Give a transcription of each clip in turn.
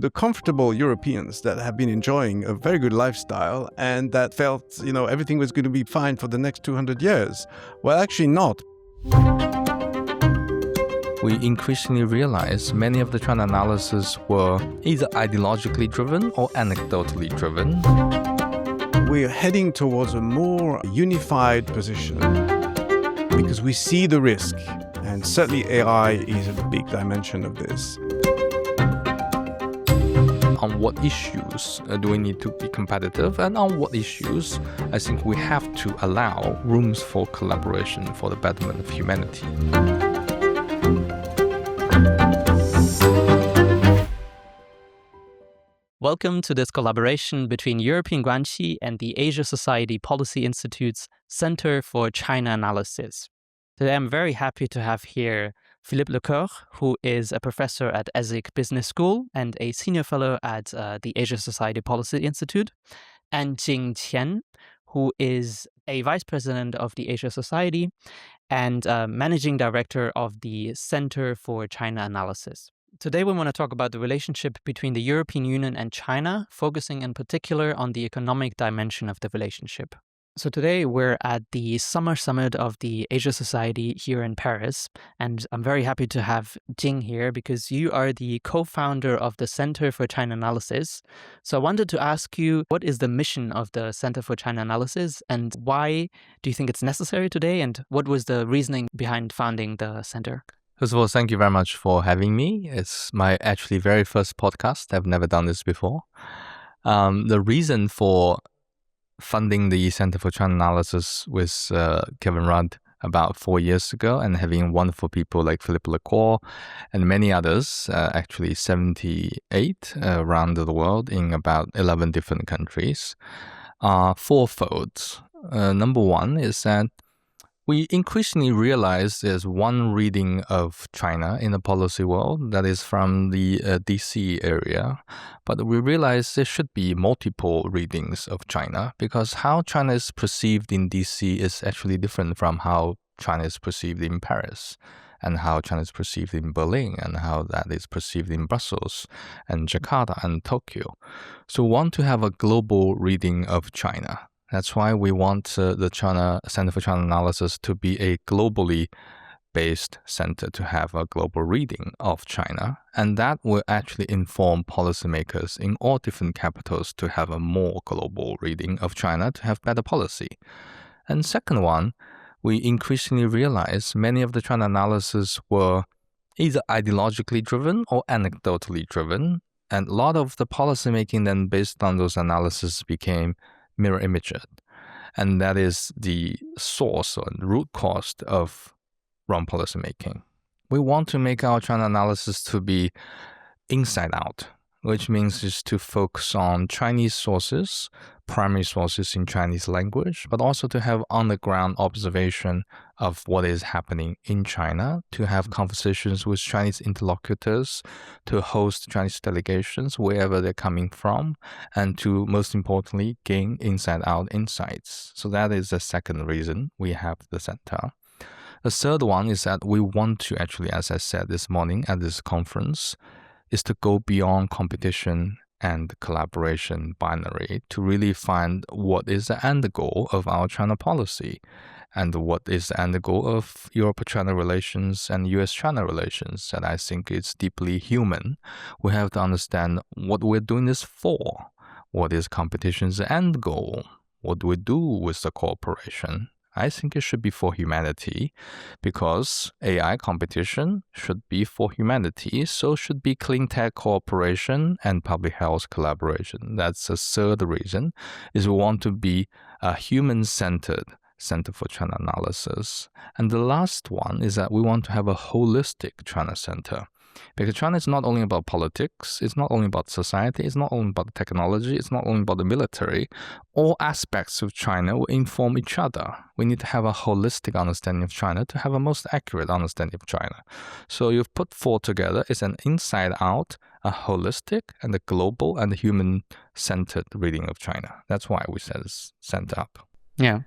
The comfortable Europeans that have been enjoying a very good lifestyle and that felt, everything was going to be fine for the next 200 years. Well, actually not. We increasingly realize many of the trend analyses were either ideologically driven or anecdotally driven. We're heading towards a more unified position because we see the risk, and certainly AI is a big dimension of this. On what issues do we need to be competitive, and on what issues I think we have to allow rooms for collaboration for the betterment of humanity. Welcome to this collaboration between European Guanxi and the Asia Society Policy Institute's Center for China Analysis. Today I'm very happy to have here Philippe Le Corre, who is a professor at ESSEC Business School and a senior fellow at the Asia Society Policy Institute, and Jing Qian, who is a vice president of the Asia Society and managing director of the Center for China Analysis. Today we want to talk about the relationship between the European Union and China, focusing in particular on the economic dimension of the relationship. So today we're at the summer summit of the Asia Society here in Paris, and I'm very happy to have Jing here because you are the co-founder of the Center for China Analysis. So I wanted to ask you, what is the mission of the Center for China Analysis and why do you think it's necessary today, and what was the reasoning behind founding the center? First of all, thank you very much for having me. It's my actually very first podcast. I've never done this before. The reason for funding the Center for China Analysis with Kevin Rudd about 4 years ago and having wonderful people like Philippe Le Corre and many others, actually 78 around the world in about 11 different countries, are fourfold. Number one is that we increasingly realize there's one reading of China in the policy world that is from the DC area, but we realize there should be multiple readings of China because how China is perceived in DC is actually different from how China is perceived in Paris, and how China is perceived in Berlin, and how that is perceived in Brussels and Jakarta and Tokyo. So we want to have a global reading of China. That's why we want the Center for China Analysis to be a globally based center, to have a global reading of China. And that will actually inform policymakers in all different capitals to have a more global reading of China to have better policy. And second one, we increasingly realize many of the China analyses were either ideologically driven or anecdotally driven. And a lot of the policymaking then based on those analyses became mirror imaged, and that is the source or root cause of wrong policy making. We want to make our China analysis to be inside out, which means is to focus on Chinese sources, primary sources in Chinese language, but also to have on-the-ground observation of what is happening in China, to have conversations with Chinese interlocutors, to host Chinese delegations wherever they're coming from, and to, most importantly, gain inside-out insights. So that is the second reason we have the center. The third one is that we want to actually, as I said this morning at this conference, is to go beyond competition and collaboration binary to really find what is the end goal of our China policy and what is the end goal of Europe-China relations and US-China relations. And I think it's deeply human. We have to understand what we're doing this for. What is competition's end goal? What do we do with the cooperation? I think it should be for humanity because AI competition should be for humanity, so should be clean tech cooperation and public health collaboration. That's the third reason, is we want to be a human-centered Center for China Analysis. And the last one is that we want to have a holistic China Center. Because China is not only about politics, it's not only about society, it's not only about technology, it's not only about the military. All aspects of China will inform each other. We need to have a holistic understanding of China to have a most accurate understanding of China. So you've put four together, it's an inside-out, a holistic, and a global and human-centered reading of China. That's why we said it's center up. Yeah.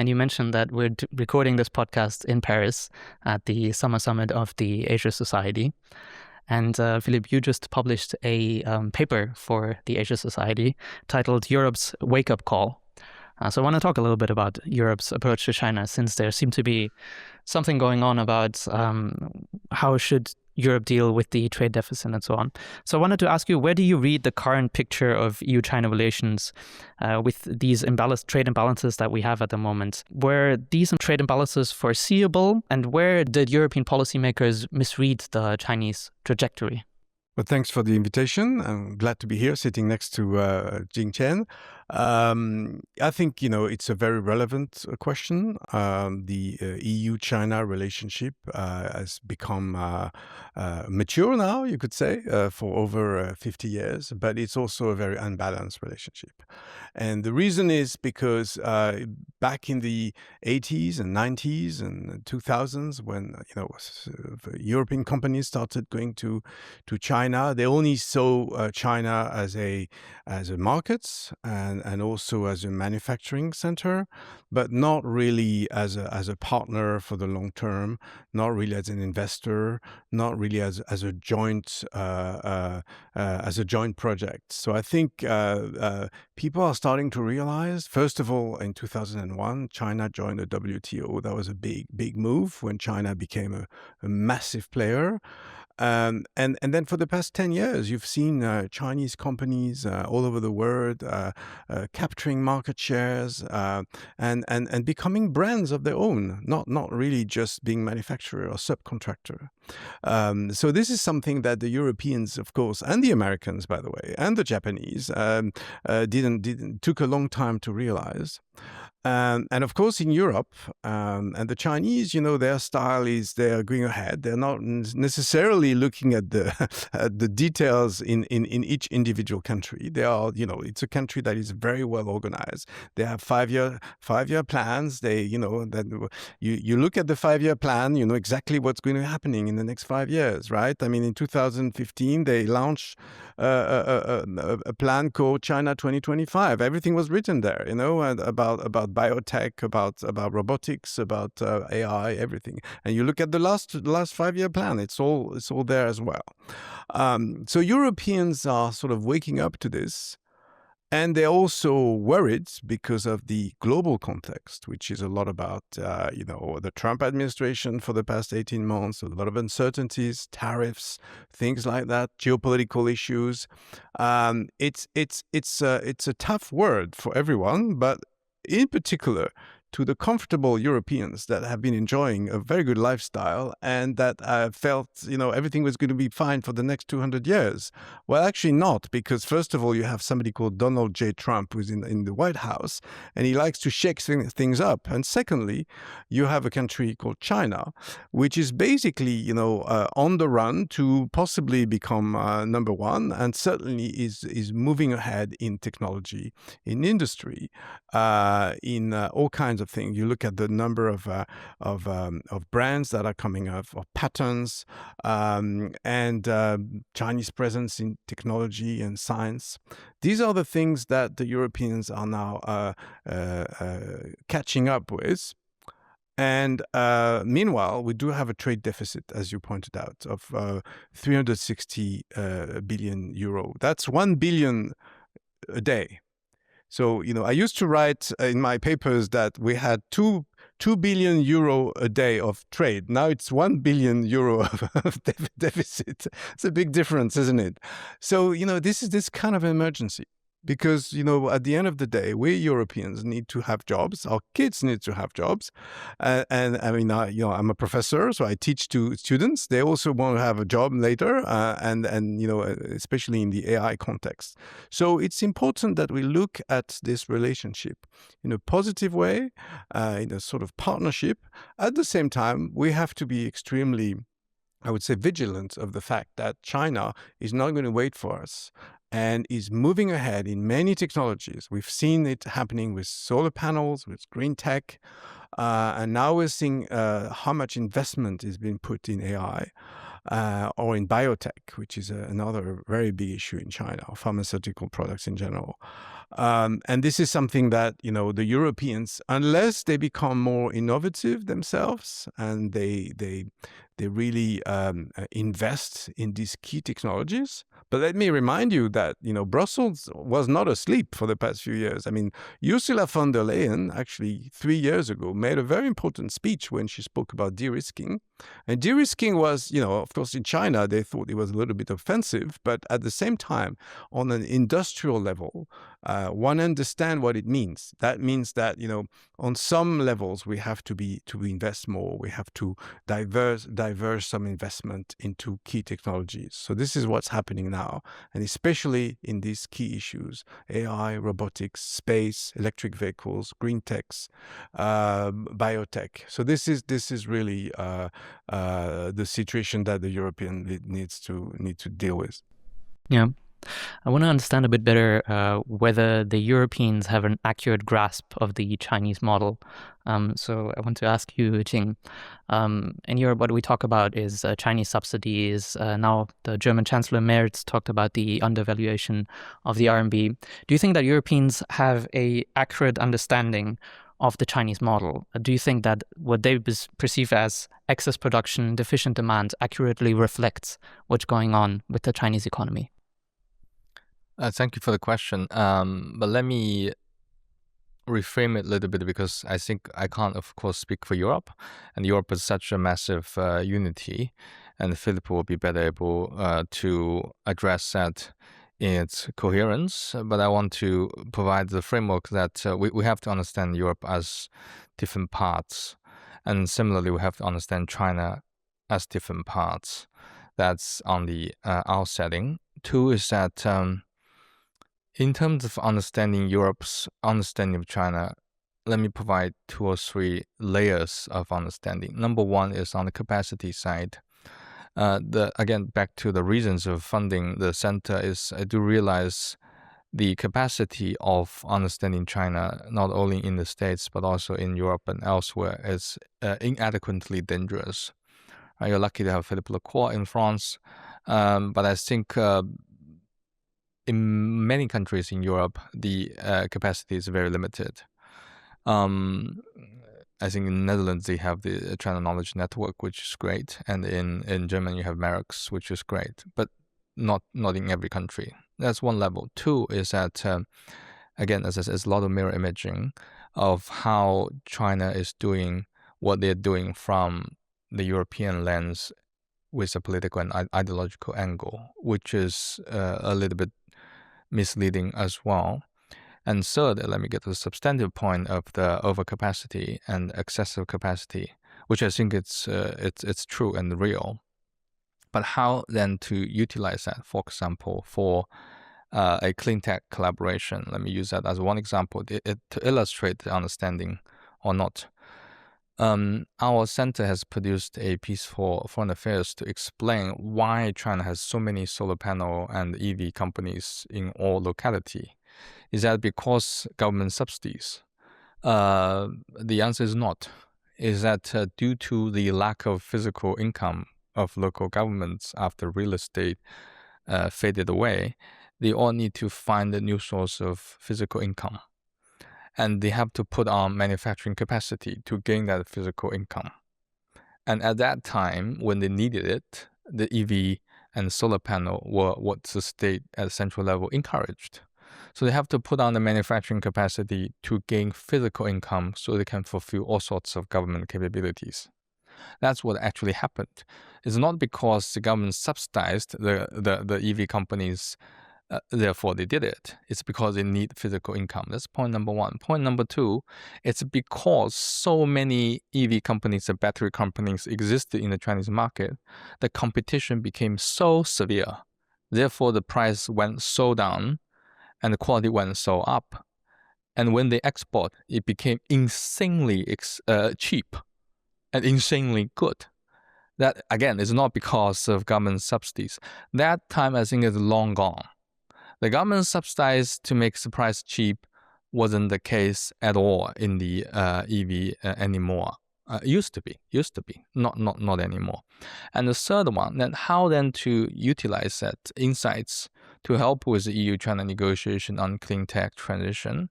And you mentioned that we're recording this podcast in Paris at the Summer Summit of the Asia Society. And Philippe, you just published a paper for the Asia Society titled Europe's Wake-Up Call. So I want to talk a little bit about Europe's approach to China, since there seemed to be something going on about how should Europe deal with the trade deficit and so on. So I wanted to ask you, where do you read the current picture of EU-China relations with these trade imbalances that we have at the moment? Were these trade imbalances foreseeable, and where did European policymakers misread the Chinese trajectory? Well, thanks for the invitation. I'm glad to be here, sitting next to Jing Qian. I think, it's a very relevant question. The EU-China relationship has become mature now, you could say, for over 50 years, but it's also a very unbalanced relationship. And the reason is because back in the 80s and 90s and 2000s, when, European companies started going to China, they only saw China as a market and also as a manufacturing center, but not really as a partner for the long term, not really as an investor, not really as a joint project. So I think people are starting to realize, first of all, in 2001, China joined the WTO. That was a big move when China became a massive player. And then for the past 10 years, you've seen Chinese companies all over the world capturing market shares and becoming brands of their own, not really just being manufacturer or subcontractor. So this is something that the Europeans, of course, and the Americans, by the way, and the Japanese took a long time to realize. And of course, in Europe, and the Chinese, their style is they're going ahead. They're not necessarily looking at the details in each individual country. They are, it's a country that is very well organized. They have five-year plans. They, that you look at the 5-year plan, you know exactly what's going to be happening in the next 5 years, right? I mean, in 2015, they launched a plan called China 2025. Everything was written there, about biotech, about robotics, about AI, everything. And you look at the last 5-year plan; it's all there as well. So Europeans are sort of waking up to this, and they're also worried because of the global context, which is a lot about the Trump administration for the past 18 months, a lot of uncertainties, tariffs, things like that, geopolitical issues. It's a tough word for everyone, but in particular to the comfortable Europeans that have been enjoying a very good lifestyle and that felt, everything was going to be fine for the next 200 years. Well, actually not, because first of all, you have somebody called Donald J. Trump who's in the White House, and he likes to shake things up. And secondly, you have a country called China, which is basically, on the run to possibly become number one, and certainly is moving ahead in technology, in industry, in all kinds of things. You look at the number of brands that are coming up, of patents, and Chinese presence in technology and science. These are the things that the Europeans are now catching up with. And meanwhile, we do have a trade deficit, as you pointed out, of 360 billion euro. That's 1 billion a day. So, I used to write in my papers that we had 2 billion euro a day of trade. Now it's 1 billion euro of deficit. It's a big difference, isn't it? So, this is this kind of emergency. Because, at the end of the day, we Europeans need to have jobs. Our kids need to have jobs. And I mean, I'm a professor, so I teach to students. They also want to have a job later, and especially in the AI context. So it's important that we look at this relationship in a positive way, in a sort of partnership. At the same time, we have to be extremely, I would say, vigilant of the fact that China is not going to wait for us and is moving ahead in many technologies. We've seen it happening with solar panels, with green tech, and now we're seeing how much investment is being put in AI or in biotech, which is another very big issue in China, or pharmaceutical products in general. And this is something that, the Europeans, unless they become more innovative themselves and they really invest in these key technologies. But let me remind you that, Brussels was not asleep for the past few years. I mean, Ursula von der Leyen, actually 3 years ago, made a very important speech when she spoke about de-risking. And de-risking was, of course, in China, they thought it was a little bit offensive. But at the same time, on an industrial level, one understand what it means. That means that, on some levels, we have to invest more. We have to diverse some investment into key technologies. So this is what's happening now, and especially in these key issues: AI, robotics, space, electric vehicles, green techs, biotech. So this is really the situation that the European need to deal with. Yeah. I want to understand a bit better whether the Europeans have an accurate grasp of the Chinese model. So I want to ask you, Jing, in Europe, what we talk about is Chinese subsidies. Now the German Chancellor Merz talked about the undervaluation of the RMB. Do you think that Europeans have an accurate understanding of the Chinese model? Do you think that what they perceive as excess production, deficient demand accurately reflects what's going on with the Chinese economy? Thank you for the question. But let me reframe it a little bit, because I think I can't, of course, speak for Europe. And Europe is such a massive unity, and Philippe will be better able to address that in its coherence. But I want to provide the framework that we have to understand Europe as different parts. And similarly, we have to understand China as different parts. That's on the outsetting. Two is that in terms of understanding Europe's understanding of China, let me provide 2 or 3 layers of understanding. Number one is on the capacity side. Again, back to the reasons of funding the center, is I do realize the capacity of understanding China, not only in the States, but also in Europe and elsewhere, is inadequately dangerous. You're lucky to have Philippe Le Corre in France, but I think in many countries in Europe, the capacity is very limited. I think in the Netherlands, they have the China Knowledge Network, which is great. And in Germany, you have MERX, which is great, but not in every country. That's one level. Two is that, again, as I said, there's a lot of mirror imaging of how China is doing what they're doing from the European lens with a political and ideological angle, which is a little bit misleading as well. And third, let me get to the substantive point of the overcapacity and excessive capacity, which I think it's true and real. But how then to utilize that, for example, for a clean tech collaboration? Let me use that as one example to illustrate the understanding or not. Our center has produced a piece for Foreign Affairs to explain why China has so many solar panel and EV companies in all locality. Is that because government subsidies? The answer is not. Is that due to the lack of physical income of local governments after real estate faded away, they all need to find a new source of physical income. And they have to put on manufacturing capacity to gain that physical income. And at that time, when they needed it, the EV and solar panel were what the state at the central level encouraged. So they have to put on the manufacturing capacity to gain physical income so they can fulfill all sorts of government capabilities. That's what actually happened. It's not because the government subsidized the EV companies, therefore they did it. It's because they need physical income. That's point number one. Point number two, it's because so many EV companies and battery companies existed in the Chinese market, the competition became so severe. Therefore, the price went so down and the quality went so up. And when they export, it became insanely cheap and insanely good. That, again, is not because of government subsidies. That time, I think, is long gone. The government subsidized to make the price cheap wasn't the case at all in the EV anymore. Used to be, not anymore. And the third one, then how then to utilize that insights to help with the EU-China negotiation on clean tech transition,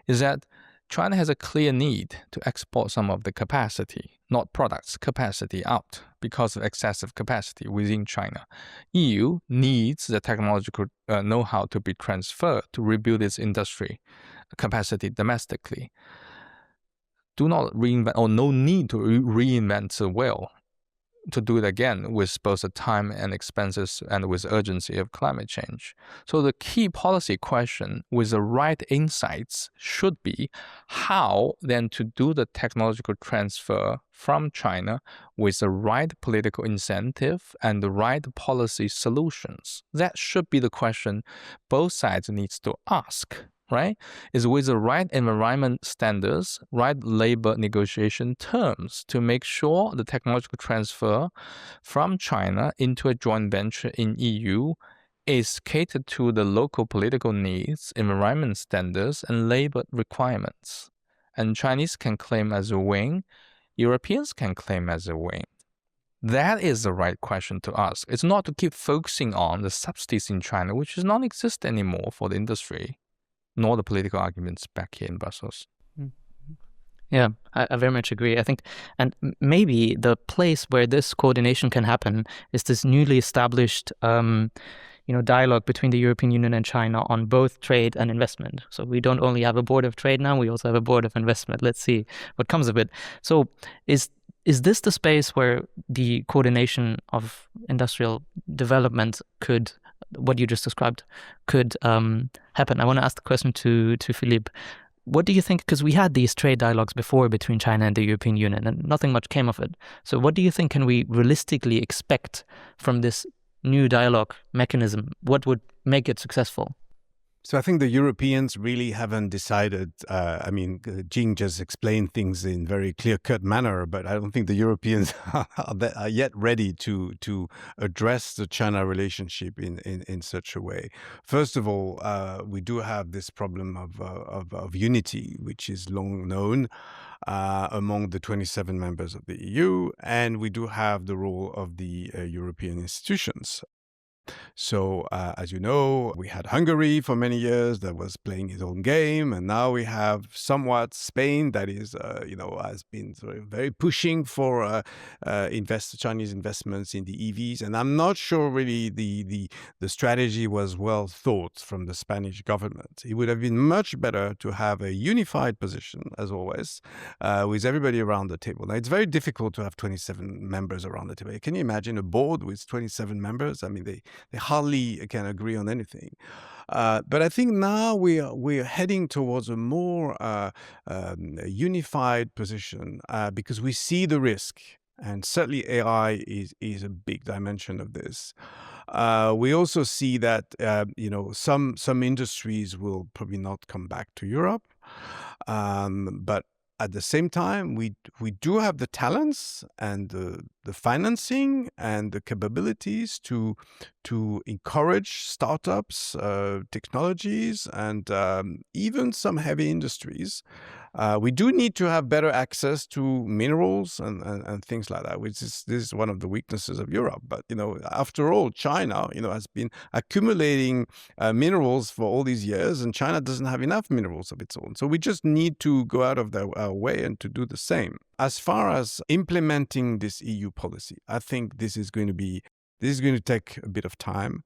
is that China has a clear need to export some of the capacity, not products, capacity out because of excessive capacity within China. EU needs the technological know-how to be transferred to rebuild its industry capacity domestically. Do not reinvent, or no need to reinvent the wheel to do it again with both the time and expenses and with urgency of climate change. So the key policy question with the right insights should be how then to do the technological transfer from China with the right political incentive and the right policy solutions. That should be the question both sides needs to ask. Right? Is with the right environment standards, right labor negotiation terms to make sure the technological transfer from China into a joint venture in EU is catered to the local political needs, environment standards, and labor requirements. And Chinese can claim as a win, Europeans can claim as a win. That is the right question to ask. It's not to keep focusing on the subsidies in China, which is non-existent anymore for the industry, nor the political arguments back here in Brussels. Yeah, I very much agree. I think, and maybe the place where this coordination can happen is this newly established, dialogue between the European Union and China on both trade and investment. So we don't only have a board of trade now; we also have a board of investment. Let's see what comes of it. So is this the space where the coordination of industrial development could, what you just described, could happen? I want to ask the question to Philippe. What do you think? Because we had these trade dialogues before between China and the European Union, and nothing much came of it. So what do you think can we realistically expect from this new dialogue mechanism? What would make it successful? So I think the Europeans really haven't decided. Jing just explained things in very clear-cut manner, but I don't think the Europeans are yet ready to address the China relationship in such a way. First of all, we do have this problem of unity, which is long known among the 27 members of the EU, and we do have the role of the European institutions. So, as you know, we had Hungary for many years that was playing his own game, and now we have somewhat Spain that is, has been sort of very pushing for Chinese investments in the EVs. And I'm not sure really the strategy was well thought from the Spanish government. It would have been much better to have a unified position, as always, with everybody around the table. Now, it's very difficult to have 27 members around the table. Can you imagine a board with 27 members? I mean, they hardly can agree on anything. But I think now we're heading towards a more unified position because we see the risk. And certainly AI is a big dimension of this. We also see that some industries will probably not come back to Europe, but at the same time, we do have the talents and the financing and the capabilities to encourage startups, technologies, and even some heavy industries. We do need to have better access to minerals and things like that, this is one of the weaknesses of Europe. But after all, China has been accumulating minerals for all these years, and China doesn't have enough minerals of its own. So we just need to go out of our way and to do the same. As far as implementing this EU policy, I think this is going to take a bit of time.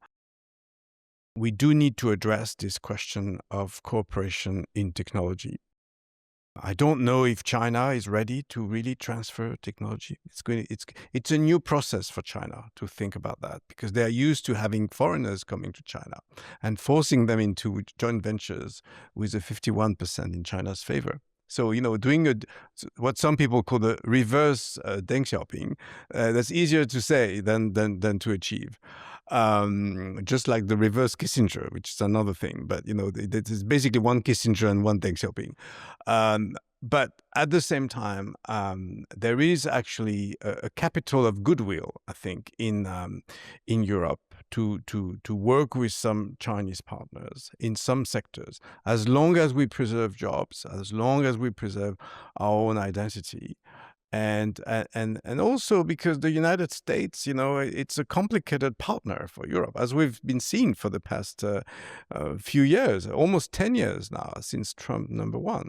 We do need to address this question of cooperation in technology. I don't know if China is ready to really transfer technology. It's a new process for China to think about that, because they are used to having foreigners coming to China and forcing them into joint ventures with a 51% in China's favor. So, doing what some people call the reverse Deng Xiaoping, that's easier to say than to achieve. Just like the reverse Kissinger, which is another thing. But, it is basically one Kissinger and one Deng Xiaoping. But at the same time, there is actually a capital of goodwill, I think, in Europe to work with some Chinese partners in some sectors, as long as we preserve jobs, as long as we preserve our own identity. And also because the United States, it's a complicated partner for Europe, as we've been seeing for the past few years, almost 10 years now since Trump #1.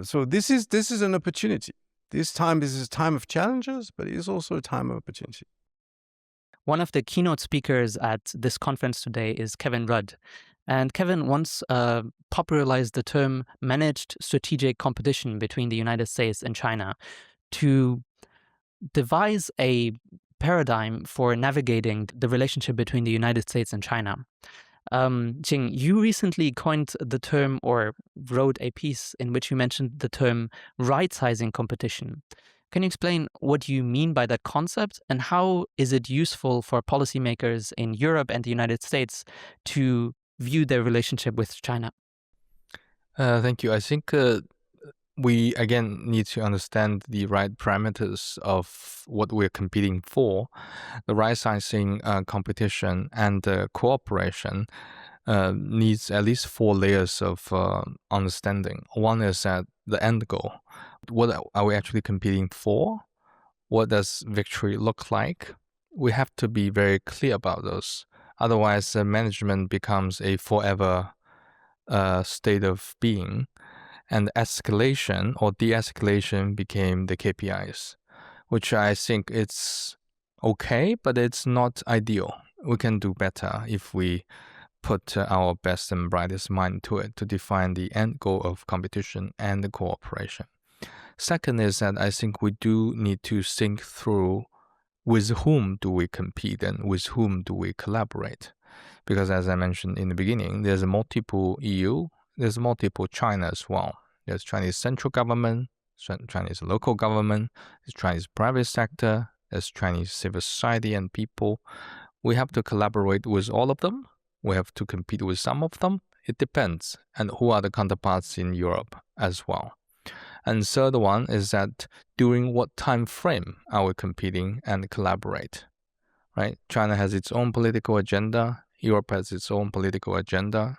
So this is an opportunity. This is a time of challenges, but it is also a time of opportunity. One of the keynote speakers at this conference today is Kevin Rudd. And Kevin once popularized the term managed strategic competition between the United States and China to devise a paradigm for navigating the relationship between the United States and China. Jing, you recently coined the term or wrote a piece in which you mentioned the term rightsizing competition. Can you explain what you mean by that concept and how is it useful for policymakers in Europe and the United States to view their relationship with China? Thank you. I think we again need to understand the right parameters of what we're competing for. The right-sizing competition and cooperation needs at least 4 layers of understanding. One is at the end goal. What are we actually competing for? What does victory look like? We have to be very clear about those. Otherwise, management becomes a forever state of being, and escalation or de-escalation became the KPIs, which I think it's okay, but it's not ideal. We can do better if we put our best and brightest mind to it to define the end goal of competition and the cooperation. Second is that I think we do need to think through with whom do we compete and with whom do we collaborate. Because as I mentioned in the beginning, there's a multiple EU, there's multiple China as well. There's Chinese central government, Chinese local government, there's Chinese private sector, there's Chinese civil society and people. We have to collaborate with all of them. We have to compete with some of them. It depends. And who are the counterparts in Europe as well. And third one is that during what time frame are we competing and collaborate, right? China has its own political agenda. Europe has its own political agenda.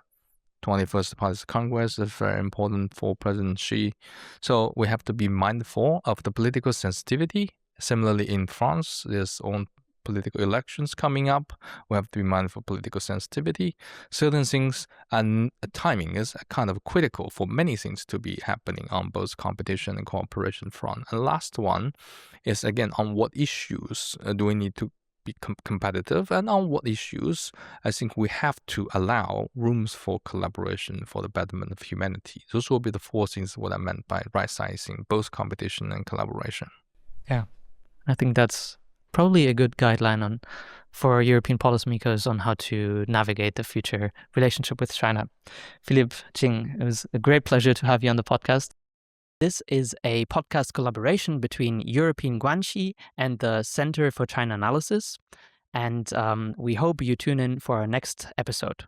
21st Party Congress is very important for President Xi. So we have to be mindful of the political sensitivity. Similarly, in France, there's own political elections coming up. We have to be mindful of political sensitivity. Certain things and timing is kind of critical for many things to be happening on both competition and cooperation front. And last one is again on what issues do we need to be competitive, and on what issues I think we have to allow rooms for collaboration for the betterment of humanity. Those will be the 4 things what I meant by right-sizing, both competition and collaboration. Yeah, I think that's probably a good guideline for European policymakers on how to navigate the future relationship with China. Philippe, Jing, it was a great pleasure to have you on the podcast. This is a podcast collaboration between European Guanxi and the Center for China Analysis, and we hope you tune in for our next episode.